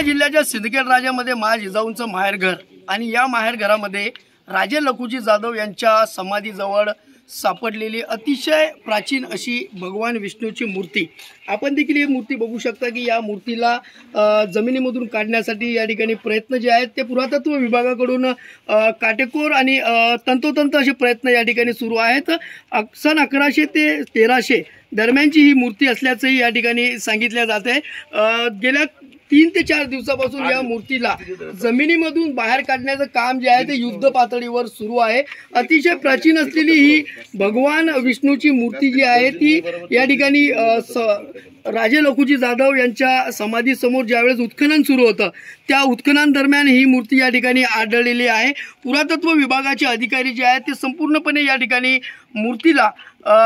जिल्ह्याच्या सिंदखेड राजामध्ये महाराज जिजाऊंचं माहेरघर आणि या माहेरघरामध्ये राजे लखुजी जाधव यांच्या समाधीजवळ सापडलेली अतिशय प्राचीन अशी भगवान विष्णूची मूर्ती। आपण देखील ही मूर्ती बघू शकता की या मूर्तीला जमिनीमधून काढण्यासाठी या ठिकाणी प्रयत्न जे आहेत ते पुरातत्व विभागाकडून काटेकोर आणि तंतोतंत असे प्रयत्न या ठिकाणी सुरू आहेत। सन 1100 ते 1300 दरम्यानची ही मूर्ती असल्याचंही या ठिकाणी सांगितले जाते। गेल्या 3 ते 4 दिवसापासून या मूर्तीला जमिनीमधून बाहेर काढण्याचं काम जे आहे ते युद्ध पातळीवर सुरू आहे। अतिशय प्राचीन असलेली ही भगवान विष्णूची मूर्ती जी आहे ती या ठिकाणी राजे लखुजी जाधव यांच्या समाधीसमोर ज्यावेळेस उत्खनन सुरू होतं त्या उत्खननादरम्यान ही मूर्ती या ठिकाणी आढळलेली आहे। पुरातत्व विभागाचे अधिकारी जे आहेत ते संपूर्णपणे या ठिकाणी मूर्तीला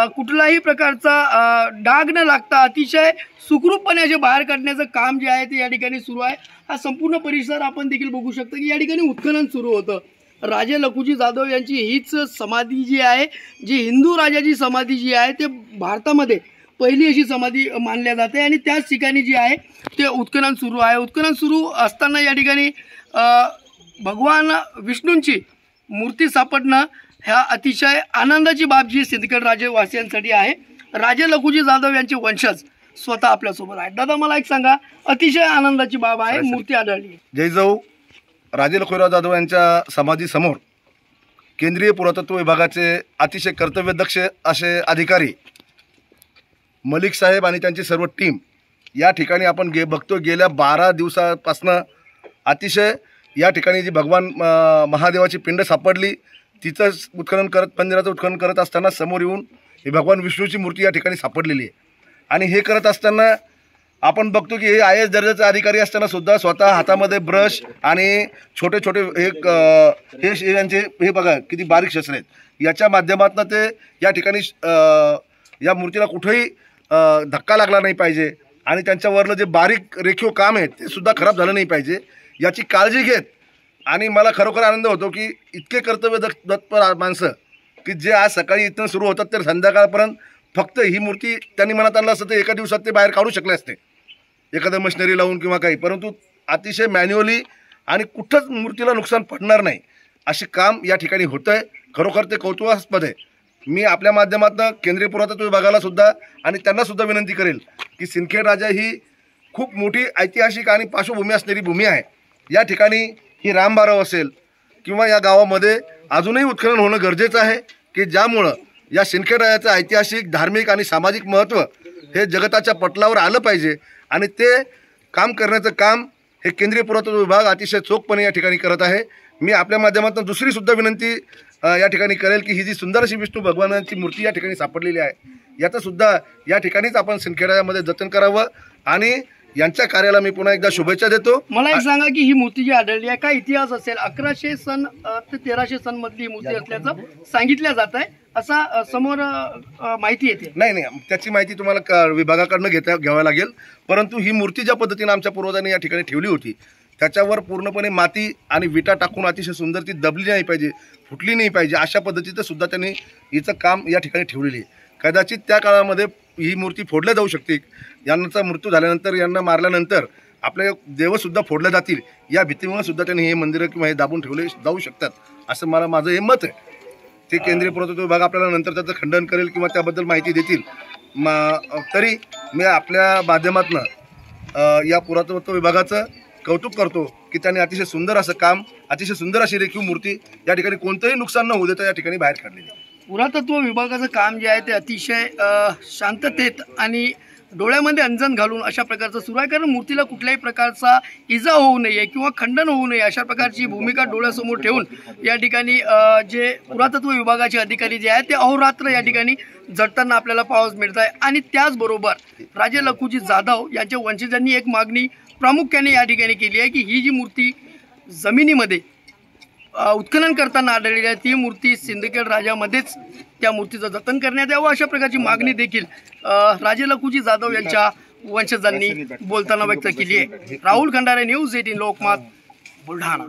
कुठलाही प्रकारचा डाग न लागता अतिशय सुखरूपपणे असे बाहेर काढण्याचं काम जे आहे ते या ठिकाणी सुरू आहे। हा संपूर्ण परिसर आपण देखील बघू शकता की या ठिकाणी उत्खनन सुरू होतं। राजे लखुजी जाधव यांची हीच समाधी जी आहे, जी हिंदू राजाची समाधी जी आहे ते भारतामध्ये पहिली अशी समाधी मानल्या जाते आणि त्याच ठिकाणी जी आहे ते उत्खनन सुरू आहे। उत्खनन सुरू असताना या ठिकाणी भगवान विष्णूंची मूर्ती सापडणं ह्या अतिशय आनंदाची बाब जी सिंदखेड राजेवासियांसाठी आहे। राजे लखुजी जाधव यांचे वंशज स्वतः आपल्यासोबत आहेत। दादा मला एक सांगा, अतिशय आनंदाची बाब आहे, मूर्ती आढळली। जय जाऊ राजे लखुजीराव जाधव यांच्या समाधी समोर केंद्रीय पुरातत्व विभागाचे अतिशय कर्तव्यदक्ष असे अधिकारी मलिक साहेब आणि त्यांची सर्व टीम या ठिकाणी आपण बघतो गेल्या 12 दिवसापासून अतिशय या ठिकाणी जी भगवान महादेवाची पिंड सापडली तिचं उत्खनन करत मंदिराचं उत्खनन करत असताना समोर येऊन ही भगवान विष्णूची मूर्ती या ठिकाणी सापडलेली आहे। आणि हे करत असताना आपण बघतो की हे IAS दर्जाचे अधिकारी असताना सुद्धा स्वतः हातामध्ये ब्रश आणि छोटे छोटे हे यांचे हे बघा किती बारीक शस्त्र आहेत, याच्या माध्यमातून ते या ठिकाणी या मूर्तीला कुठेही धक्का लागला नाही पाहिजे आणि त्यांच्यावरलं जे बारीक रेखीव काम आहे ते सुद्धा खराब झालं नाही पाहिजे याची काळजी घेत। आणि मला खरोखर आनंद होतो की इतके कर्तव्यदत्त माणसं की जे आज सकाळी इथून सुरू होतात तर संध्याकाळपर्यंत फक्त ही मूर्ती त्यांनी मनात आणलं असतं तर एका दिवसात ते बाहेर काढू शकले असते एखादं मशिनरी लावून किंवा काही, परंतु अतिशय मॅन्युअली आणि कुठंच मूर्तीला नुकसान पडणार नाही असे काम या ठिकाणी होतं आहे। खरोखर ते कौतुकास्पद आहे। मी आपल्या माध्यमातून केंद्रीय पुरातत्व विभागाला सुद्धा आणि त्यांना सुद्धा विनंती करेल की सिंदखेड राजा ही खूप मोठी ऐतिहासिक आणि पार्श्वभूमी असलेली भूमी आहे। या ठिकाणी ही रामबारव असेल किंवा या गावामध्ये अजूनही उत्खनन होणं गरजेचं आहे की ज्यामुळं या सिंदखेड राजाचं ऐतिहासिक धार्मिक आणि सामाजिक महत्त्व हे जगताच्या पटलावर आलं पाहिजे आणि ते काम करण्याचं काम हे केंद्रीय पुरातत्व विभाग अतिशय चोखपणे या ठिकाणी करत आहे। मी आपल्या माध्यमातून दुसरी सुद्धा विनंती या ठिकाणी करेल की ही जी सुंदर अशी विष्णू भगवानांची मूर्ती या ठिकाणी सापडलेली आहे याचं सुद्धा या ठिकाणीच आपण सिंदखेडमध्ये जतन करावं आणि यांच्या कार्याला मी पुन्हा एकदा शुभेच्छा देतो। मला एक सांगा की ही मूर्ती जी आढळली आहे काय इतिहास असेल? 1100 सन ते 1300 सन मधली ही मूर्ती असल्याचं सांगितलं जात आहे, असा समोर माहिती येते। नाही, त्याची माहिती तुम्हाला विभागाकडनं घ्यावी लागेल, परंतु ही मूर्ती ज्या पद्धतीने आमच्या पूर्वजांनी या ठिकाणी ठेवली होती त्याच्यावर पूर्णपणे माती आणि विटा टाकून अतिशय सुंदर ती दबली नाही पाहिजे, फुटली नाही पाहिजे अशा पद्धतीचं सुद्धा त्यांनी हिचं काम या ठिकाणी ठेवलेली आहे। कदाचित त्या काळामध्ये ही मूर्ती फोडल्या जाऊ शकते, यांचा मृत्यू झाल्यानंतर यांना मारल्यानंतर आपले देवसुद्धा फोडल्या जातील या भीतीमुळे सुद्धा त्यांनी हे मंदिरं किंवा हे दाबून ठेवले जाऊ शकतात असं माझं हे मत आहे। ते केंद्रीय पुरातत्व विभाग आपल्याला नंतर त्याचं खंडन करेल किंवा त्याबद्दल माहिती देतील। तरी मी आपल्या माध्यमातून या पुरातत्व विभागाचं कौतुक करतो की त्यांनी अतिशय सुंदर असं काम, अतिशय सुंदर अशी रेखीव मूर्ती या ठिकाणी कोणतंही नुकसान न होऊ देता या ठिकाणी बाहेर काढलेली आहे। पुरातत्व विभागाचं काम जे आहे ते अतिशय शांततेत आणि डोळ्यामध्ये अंजन घालून अशा प्रकारचं सुरू आहे, कारण मूर्तीला कुठल्याही प्रकारचा इजा होऊ नये किंवा खंडन होऊ नये अशा प्रकारची भूमिका डोळ्यासमोर ठेवून या ठिकाणी जे पुरातत्व विभागाचे अधिकारी जे आहेत ते अहोरात्र या ठिकाणी झटताना आपल्याला पाहावयास मिळत आहे। आणि त्याचबरोबर राजे लखुजी जाधव यांच्या वंशजांनी एक मागणी प्रामुख्याने या ठिकाणी केली आहे की ही जी मूर्ती जमिनीमध्ये उत्खनन करताना आढळलेली आहे ती मूर्ती सिंदखेड राजामध्येच त्या मूर्तीचं जतन करण्यात यावं अशा प्रकारची मागणी देखील राजे लखुजी जाधव यांच्या वंशजांनी बोलताना व्यक्त केली आहे। राहुल खंडारे, न्यूज 18 लोकमत, बुलढाणा।